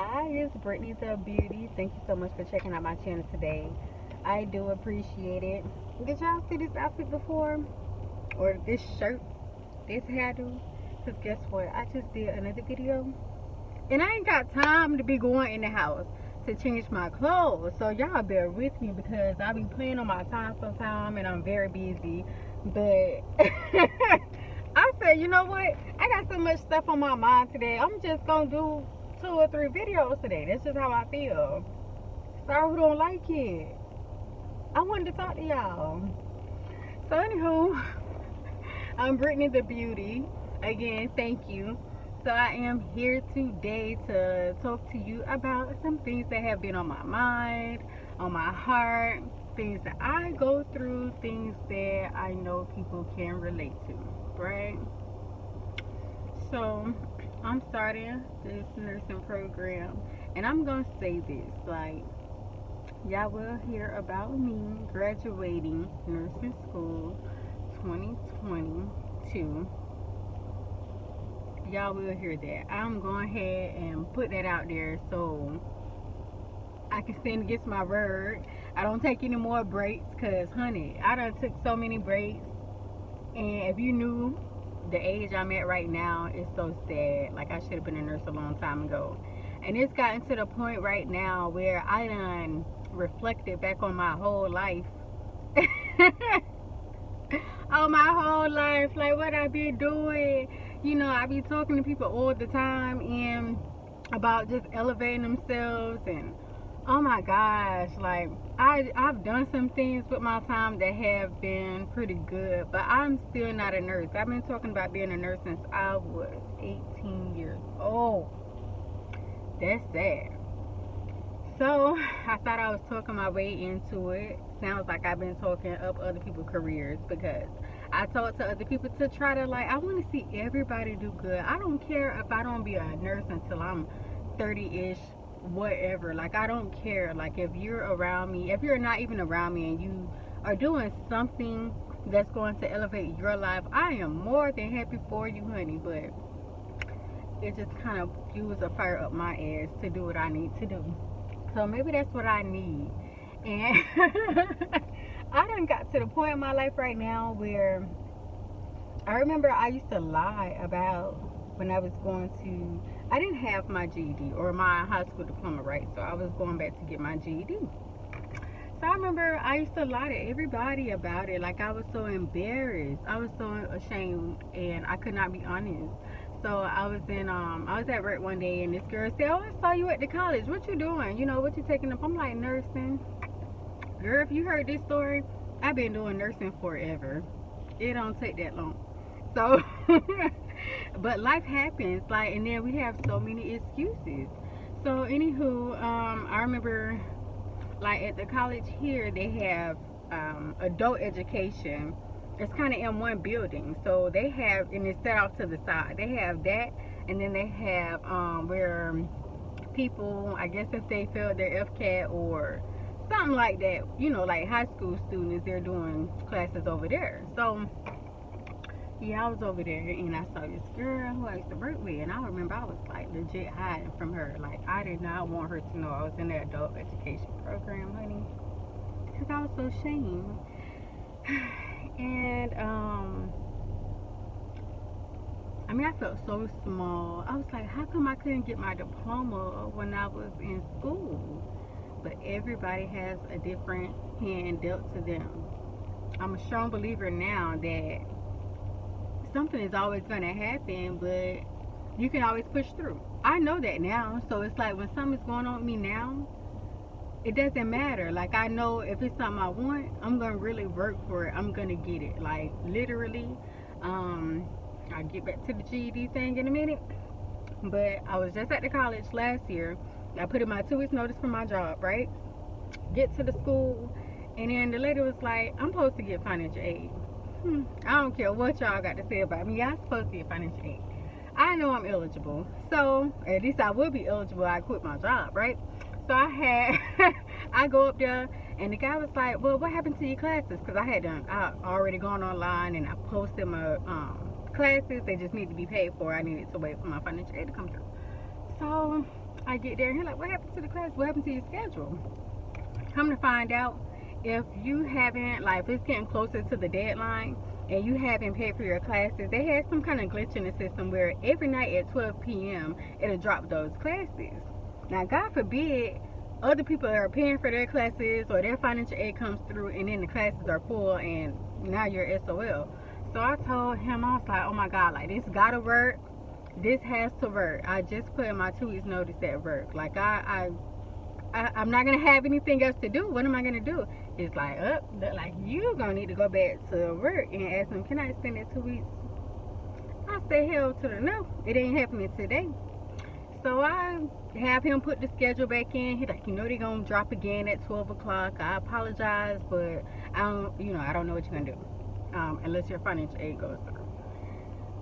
Hi, it's Brittany the Beauty. Thank you so much for checking out my channel today. I do appreciate it. Did y'all see this outfit before? Or this shirt, this hairdo? Because guess what? I just did another video. And I ain't got time to be going in the house to change my clothes. So y'all bear with me because I be playing on my time sometime and I'm very busy. But I said, you know what? I got so much stuff on my mind today. I'm just going to do 2 or 3 videos today. That's just how I feel. Sorry who don't like it. I wanted to talk to y'all. So anywho, I'm Brittany the Beauty. Again, thank you. So I am here today to talk to you about some things that have been on my mind, on my heart, things that I go through, things that I know people can relate to, right? So I'm starting this nursing program, and I'm gonna say this, like, y'all will hear about me graduating nursing school 2022. Y'all will hear that. I'm going ahead and put that out there so I can stand against my word. I don't take any more breaks because, honey, I done took so many breaks. And if you knew the age I'm at right now, it's so sad. Like, I should have been a nurse a long time ago. And it's gotten to the point right now where I done reflected back on my whole life. On my whole life, like what I be doing. You know, I be talking to people all the time and about just elevating themselves, and oh my gosh, like I've done some things with my time that have been pretty good, but I'm still not a nurse. I've been talking about being a nurse since I was 18 years old. That's sad. So I thought I was talking my way into it. Sounds like I've been talking up other people's careers because I talk to other people to try to, like, I want to see everybody do good. I don't care if I don't be a nurse until I'm 30-ish, whatever. Like, I don't care. Like, if you're around me, if you're not even around me and you are doing something that's going to elevate your life, I am more than happy for you, honey. But it just kind of fuels a fire up my ass to do what I need to do. So maybe that's what I need. And I done got to the point in my life right now where I remember I used to lie about when I was going to, I didn't have my GED or my high school diploma, right? So I was going back to get my GED. So I remember I used to lie to everybody about it. Like, I was so embarrassed. I was so ashamed and I could not be honest. So I was at work one day and this girl said, "Oh, I saw you at the college. What you doing? You know, what you taking up?" I'm like, "Nursing." Girl, if you heard this story, I've been doing nursing forever. It don't take that long. So, but life happens, like, and then we have so many excuses. So, anywho, I remember, like, at the college here, they have adult education. It's kind of in one building, so they have, and it's set off to the side. They have that, and then they have where people, I guess, if they failed their FCAT or something like that, you know, like high school students, they're doing classes over there. So yeah, I was over there and I saw this girl who I used to work with, and I remember I was like legit hiding from her. Like, I did not want her to know I was in the adult education program, honey, because I was so ashamed. And I mean, I felt so small. I was like, how come I couldn't get my diploma when I was in school? But everybody has a different hand dealt to them. I'm a strong believer now that something is always going to happen, but you can always push through. I know that now. So it's like when something's going on with me now, it doesn't matter. Like, I know if it's something I want, I'm going to really work for it. I'm going to get it. Like, literally. I'll get back to the GED thing in a minute. But I was just at the college last year. I put in my 2 weeks notice for my job, right? Get to the school, and then the lady was like, "I'm supposed to get financial aid." I don't care what y'all got to say about me. I'm supposed to get financial aid. I know I'm eligible. So, at least I will be eligible. I quit my job, right? So I go up there, and the guy was like, "Well, what happened to your classes?" Because I already gone online and I posted my classes. They just need to be paid for. I needed to wait for my financial aid to come through. So I get there and he's like, what happened to the class? What happened to your schedule? Come to find out, if you haven't, like, if it's getting closer to the deadline and you haven't paid for your classes, they had some kind of glitch in the system where every night at 12 p.m. it'll drop those classes. Now, God forbid other people are paying for their classes or their financial aid comes through and then the classes are full and now you're SOL. So I told him, I was like, oh my God, like, this gotta work. This has to work. I just put in my 2 weeks notice at work. Like, I'm not gonna have anything else to do. What am I gonna do? It's like, look like you gonna need to go back to work and ask them, can I extend that 2 weeks? I say hell to the no. It ain't happening today. So I have him put the schedule back in. He's like, they're gonna drop again at 12 o'clock. I apologize, but I don't know what you're gonna do. Unless your financial aid goes through.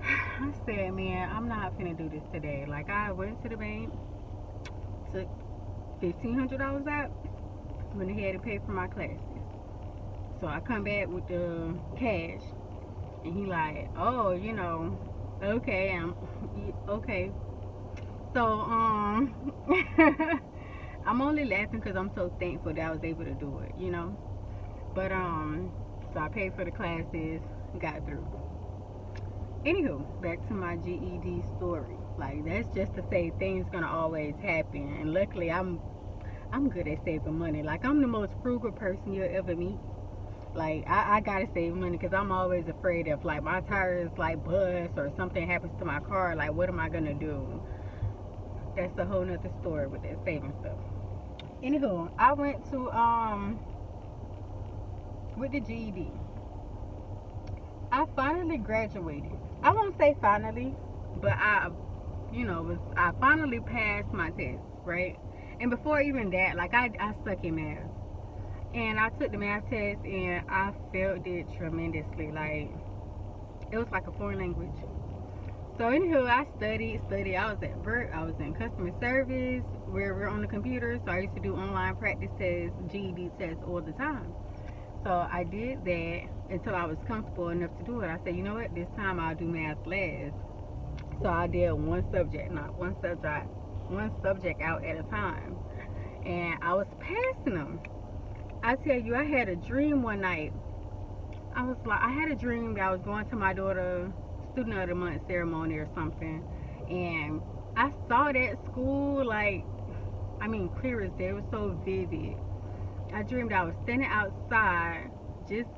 I said, man, I'm not finna do this today. Like, I went to the bank, took $1,500 out, went ahead and paid for my classes. So I come back with the cash, and he like, oh, okay, okay. So I'm only laughing because I'm so thankful that I was able to do it, But so I paid for the classes, got through. Anywho, back to my GED story. Like, that's just to say things gonna always happen, and luckily I'm good at saving money. Like, I'm the most frugal person you'll ever meet. Like, I gotta save money because I'm always afraid if, like, my tires like bust or something happens to my car. Like, what am I gonna do? That's a whole nother story with that saving stuff. Anywho, I went to with the GED. I finally graduated. I won't say finally, but I finally passed my test, right? And before even that, like, I suck in math. And I took the math test and I failed it tremendously. Like, it was like a foreign language. So anywho, I studied. I was at work. I was in customer service where we're on the computer. So I used to do online practice tests, GED tests all the time. So I did that until I was comfortable enough to do it. I said, you know what, this time I'll do math last. So I did one subject out at a time. And I was passing them. I tell you, I had a dream one night. I had a dream that I was going to my daughter's Student of the Month ceremony or something. And I saw that school, like, clear as day. It was so vivid. I dreamed I was standing outside, just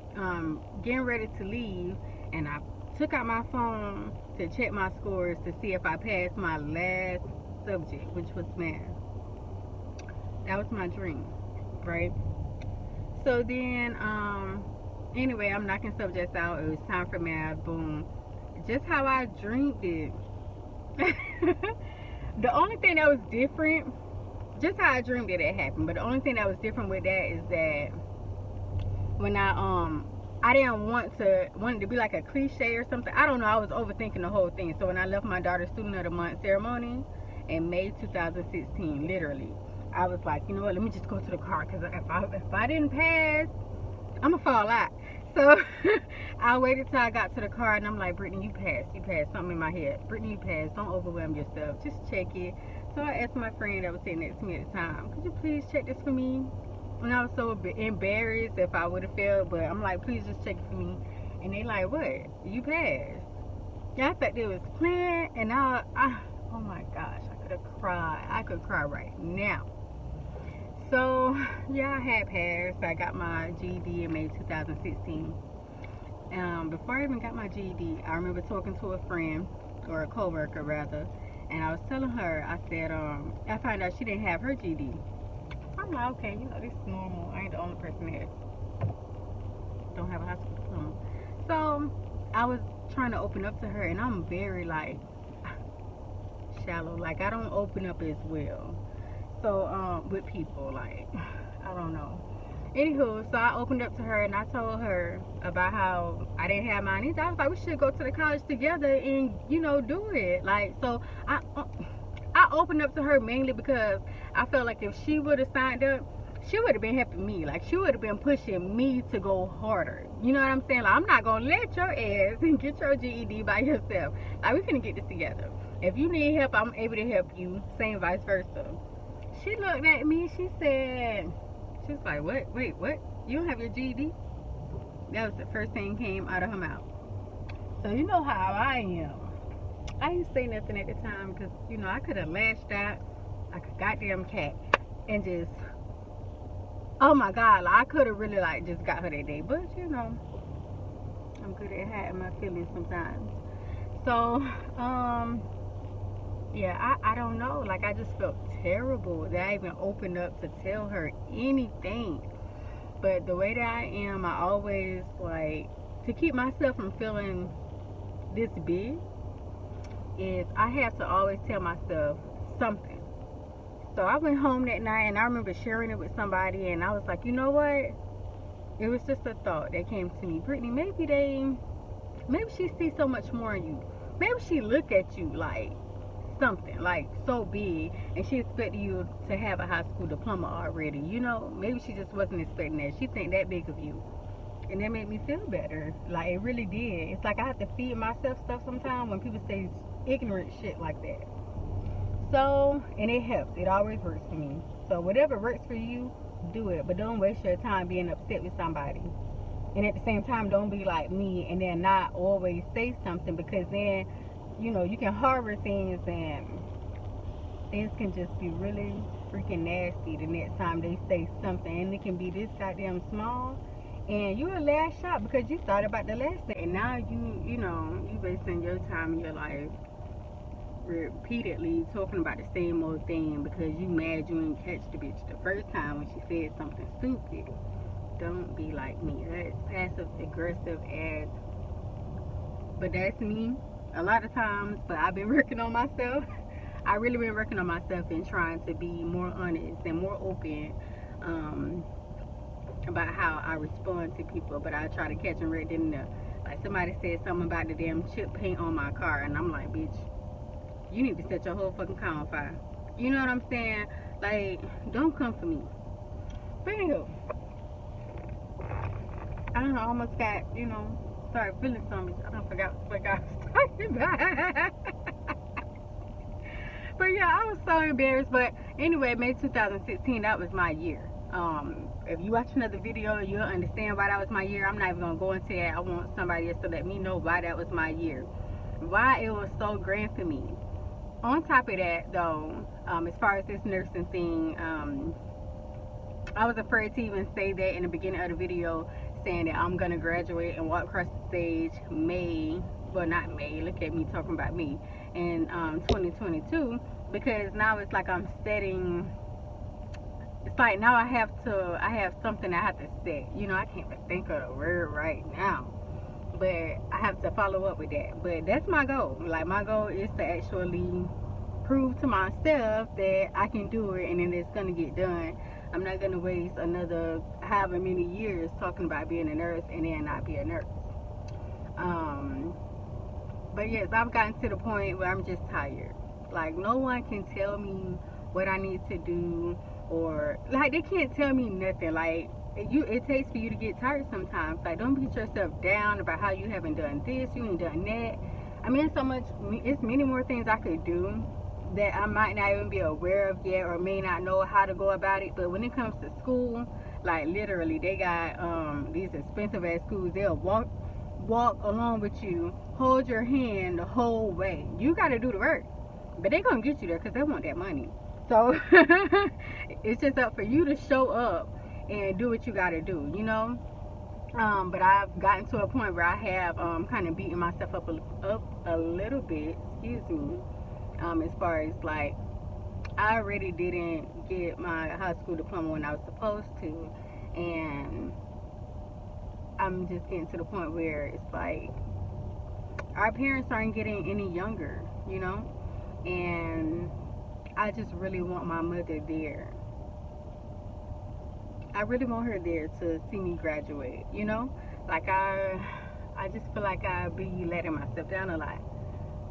getting ready to leave, and I took out my phone to check my scores to see if I passed my last subject, which was math. That was my dream, right? So then, anyway, I'm knocking subjects out. It was time for math. Boom. Just how I dreamed it. The only thing that was different, just how I dreamed it happened, but the only thing that was different with that is that when I didn't want it to be like a cliche or something. I don't know, I was overthinking the whole thing. So when I left my daughter's Student of the Month ceremony in May 2016, literally, I was like, you know what, let me just go to the car, because if I didn't pass, I'm gonna fall out. So I waited till I got to the car, and I'm like, Brittany, you passed. Something in my head. Brittany, you passed. Don't overwhelm yourself. Just check it. So I asked my friend that was sitting next to me at the time, could you please check this for me? And I was so embarrassed if I would have failed, but I'm like, please just check it for me. And they like, what? You passed. Yeah, I thought it was planned, and oh my gosh, I could have cried. I could cry right now. So, yeah, I had passed. I got my GED in May 2016. Before I even got my GED, I remember talking to a friend, or a coworker rather, and I was telling her, I said, I found out she didn't have her GED. I'm like, okay, this is normal. I ain't the only person that don't have a high school diploma. So I was trying to open up to her, and I'm very, like, shallow. Like, I don't open up as well. So, with people, like, I don't know. Anywho, so I opened up to her, and I told her about how I didn't have mine. I was like, we should go to the college together and, do it. Like, so I opened up to her mainly because I felt like if she would have signed up, she would have been helping me. Like, she would have been pushing me to go harder. You know what I'm saying? Like, I'm not going to let your ass get your GED by yourself. Like, we finna get this together. If you need help, I'm able to help you. Same vice versa. She looked at me. She was like, what? Wait, what? You don't have your GED? That was the first thing came out of her mouth. So you know how I am. I didn't say nothing at the time because, you know, I could have lashed out like a goddamn cat and just, oh my God, like, I could have really like just got her that day. But, you know, I'm good at hiding my feelings sometimes. So, yeah, I don't know. Like, I just felt terrible that I even opened up to tell her anything. But the way that I am, I always like to keep myself from feeling this big is I have to always tell myself something. So I went home that night and I remember sharing it with somebody and I was like, you know what? It was just a thought that came to me. Brittany, maybe she sees so much more in you. Maybe she look at you like something like so big and she expected you to have a high school diploma already, you know. Maybe she just wasn't expecting that. She think that big of you, and that made me feel better. Like, it really did. It's like I have to feed myself stuff sometimes when people say ignorant shit like that. So, and it helps. It always works for me. So whatever works for you, do it, but don't waste your time being upset with somebody. And at the same time, don't be like me and then not always say something, because then, you know, you can harbor things and things can just be really freaking nasty the next time they say something, and it can be this goddamn small and you will lash out because you thought about the last thing, and now you know, you wasting your time in your life repeatedly talking about the same old thing because you mad you didn't catch the bitch the first time when she said something stupid. Don't be like me. That's passive aggressive ass. But that's me a lot of times. But I've been working on myself. I really been working on myself and trying to be more honest and more open about how I respond to people. But I try to catch them right then and there. Like, somebody said something about the damn chip paint on my car, and I'm like, bitch, you need to set your whole fucking car on fire. You know what I'm saying? Like, don't come for me. But anywho, I don't know, I almost got, you know, started feeling something. I don't forgot what I was talking about. But yeah, I was so embarrassed. But anyway, May 2016, that was my year. If you watch another video, you'll understand why that was my year. I'm not even gonna go into that. I want somebody else to let me know why that was my year, why it was so grand for me. On top of that, though, as far as this nursing thing, I was afraid to even say that in the beginning of the video, saying that I'm gonna graduate and walk across the stage not May, look at me talking about me, in 2022, because now it's like I'm setting, it's like now I have something I have to set. You know, I can't even think of the word right now, but I have to follow up with that. But that's my goal. Like, my goal is to actually prove to myself that I can do it and then it's gonna get done. I'm not gonna waste another however many years talking about being a nurse and then not be a nurse. But yes, I've gotten to the point where I'm just tired. Like, no one can tell me what I need to do, or like, they can't tell me nothing. Like, it takes for you to get tired sometimes. Like, don't beat yourself down about how you haven't done this, you ain't done that. I mean, it's many more things I could do that I might not even be aware of yet, or may not know how to go about it. But when it comes to school, like, literally, they got these expensive ass schools. They'll walk along with you, hold your hand the whole way. You got to do the work, but they're gonna get you there because they want that money. So it's just up for you to show up and do what you got to do, you know. But I've gotten to a point where I have kind of beaten myself up a little bit, excuse me, as far as, like, I already didn't get my high school diploma when I was supposed to, and I'm just getting to the point where it's like our parents aren't getting any younger, you know, and I just really want my mother there. I really want her there to see me graduate, you know. Like, I just feel like I be letting myself down a lot.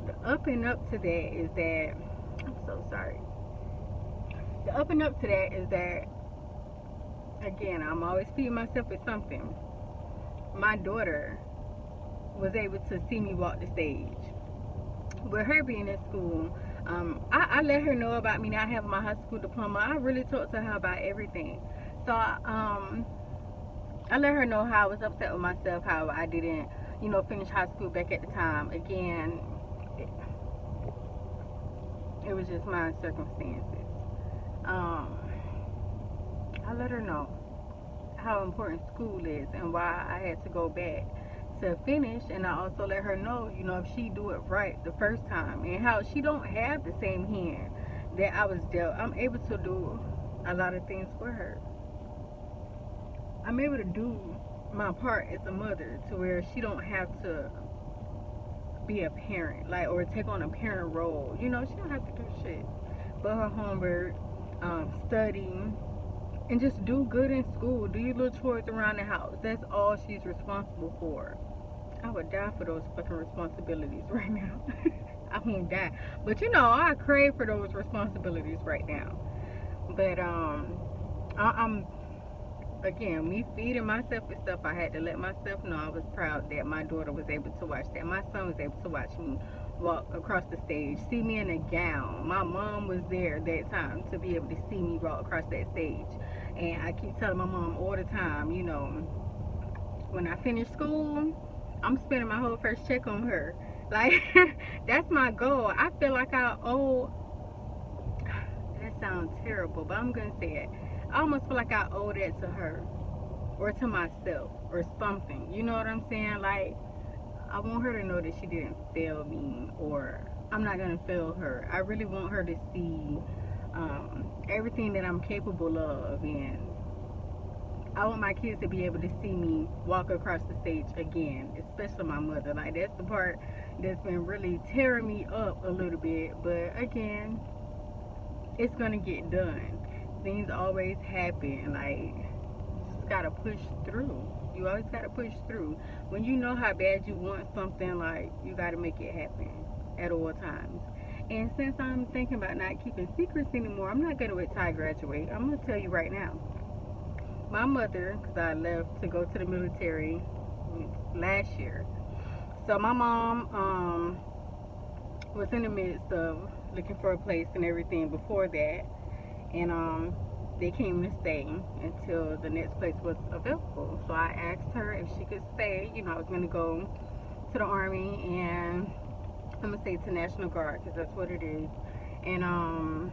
The up and up to that is that, I'm so sorry. The up and up to that is that, again, I'm always feeding myself with something. My daughter was able to see me walk the stage. with her being in school, I let her know about me not having my high school diploma. I really talked to her about everything. So I let her know how I was upset with myself, how I didn't, finish high school back at the time. Again, it, it was just my circumstances. Um, I let her know how important school is and why I had to go back to finish. And I also let her know, if she do it right the first time and how she don't have the same hand that I was dealt, I'm able to do a lot of things for her. I'm able to do my part as a mother to where she don't have to be a parent, like, or take on a parent role. She don't have to do shit but her homework, study, and just do good in school. Do your little chores around the house. That's all she's responsible for. I would die for those fucking responsibilities right now. I won't die, but I crave for those responsibilities right now. But I'm again, me feeding myself and stuff, I had to let myself know I was proud that my daughter was able to watch that. My son was able to watch me walk across the stage, see me in a gown. My mom was there that time to be able to see me walk across that stage. And I keep telling my mom all the time, when I finish school, I'm spending my whole first check on her. Like, that's my goal. I feel like I owe, that sounds terrible, but I'm going to say it. I almost feel like I owe that to her or to myself or something. You know what I'm saying? Like, I want her to know that she didn't fail me, or I'm not going to fail her. I really want her to see everything that I'm capable of, and I want my kids to be able to see me walk across the stage again, especially my mother. Like, that's the part that's been really tearing me up a little bit, but again, it's going to get done. Things always happen. Like, you just gotta push through. You always gotta push through. When you know how bad you want something, like, you gotta make it happen at all times. And since I'm thinking about not keeping secrets anymore, I'm not gonna wait till I graduate. I'm gonna tell you right now. My mother, because I left to go to the military last year. So my mom was in the midst of looking for a place and everything before that. And they came to stay until the next place was available. So I asked her if she could stay. I was going to go to the Army, and I'm going to say to National Guard, because that's what it is. And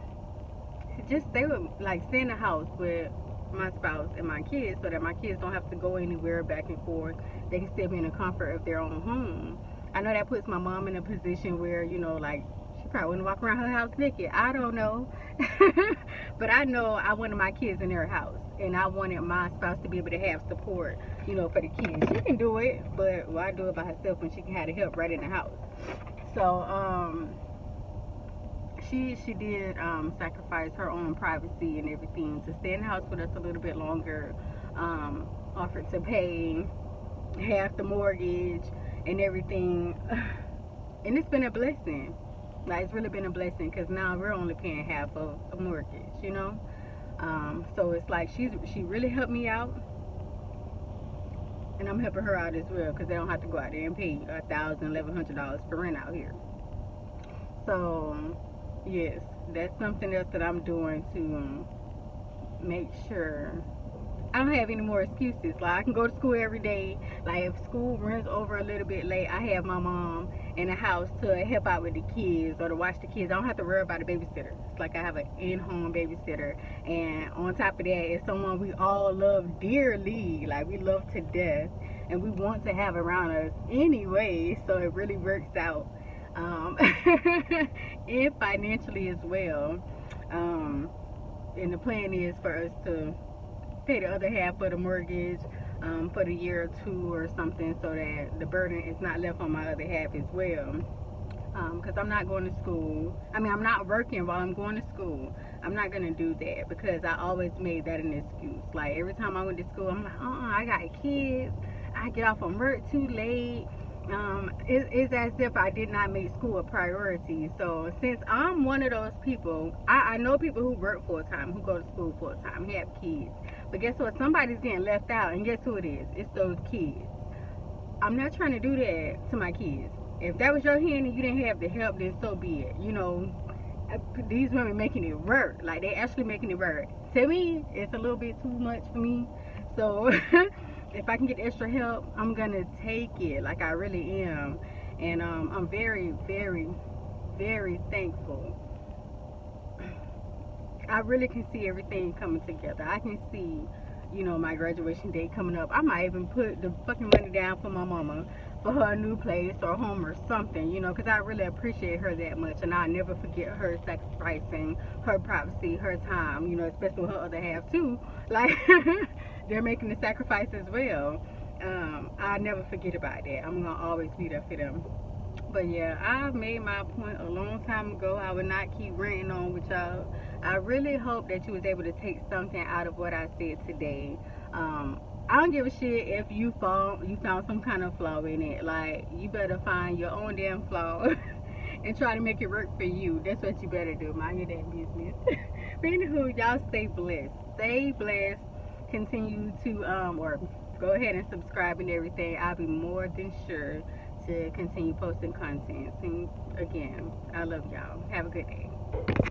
just stay in the house with my spouse and my kids, so that my kids don't have to go anywhere back and forth. They can still be in the comfort of their own home. I know that puts my mom in a position where, like, she probably wouldn't walk around her house naked. I don't know. But I know I wanted my kids in their house. And I wanted my spouse to be able to have support, for the kids. She can do it, but why do it by herself when she can have the help right in the house? So, she did sacrifice her own privacy and everything to stay in the house with us a little bit longer. Offered to pay half the mortgage and everything. And it's been a blessing. Like, it's really been a blessing, because now we're only paying half of a mortgage, so it's like she really helped me out, and I'm helping her out as well, because they don't have to go out there and pay $1,100 for rent out here. So yes, that's something else that I'm doing to make sure I don't have any more excuses. Like, I can go to school every day. Like, if school runs over a little bit late, I have my mom in the house to help out with the kids or to watch the kids. I don't have to worry about a babysitter. It's like I have an in-home babysitter. And on top of that, it's someone we all love dearly. Like, we love to death. And we want to have around us anyway. So it really works out. And financially as well. And the plan is for us to pay the other half of the mortgage for the year or two or something, so that the burden is not left on my other half as well. Because I'm not going to school. I'm not working while I'm going to school. I'm not going to do that, because I always made that an excuse. Like, every time I went to school, I'm like, I got kids. I get off from work too late. It's as if I did not make school a priority. So since I'm one of those people, I know people who work full time, who go to school full time, have kids. But guess what? Somebody's getting left out, and guess who it is? It's those kids. I'm not trying to do that to my kids. If that was your hand and you didn't have the help, then so be it. You know, these women making it work. Like, they actually making it work. To me, it's a little bit too much for me. So if I can get extra help, I'm gonna take it. Like, I really am. And I'm very, very, very thankful. I really can see everything coming together. I can see, you know, my graduation date coming up. I might even put the fucking money down for my mama for her new place or home or something, you know, because I really appreciate her that much, and I'll never forget her sacrificing her privacy, her time, you know, especially with her other half too. Like, they're making the sacrifice as well. I'll never forget about that. I'm gonna always be there for them. But yeah, I made my point a long time ago. I would not keep ranting on with y'all. I really hope that you was able to take something out of what I said today. I don't give a shit if you found some kind of flaw in it. Like, you better find your own damn flaw and try to make it work for you. That's what you better do. Mind your damn business. But anywho, y'all stay blessed. Stay blessed. Continue to or go ahead and subscribe and everything. I'll be more than sure to continue posting content. And again, I love y'all. Have a good day.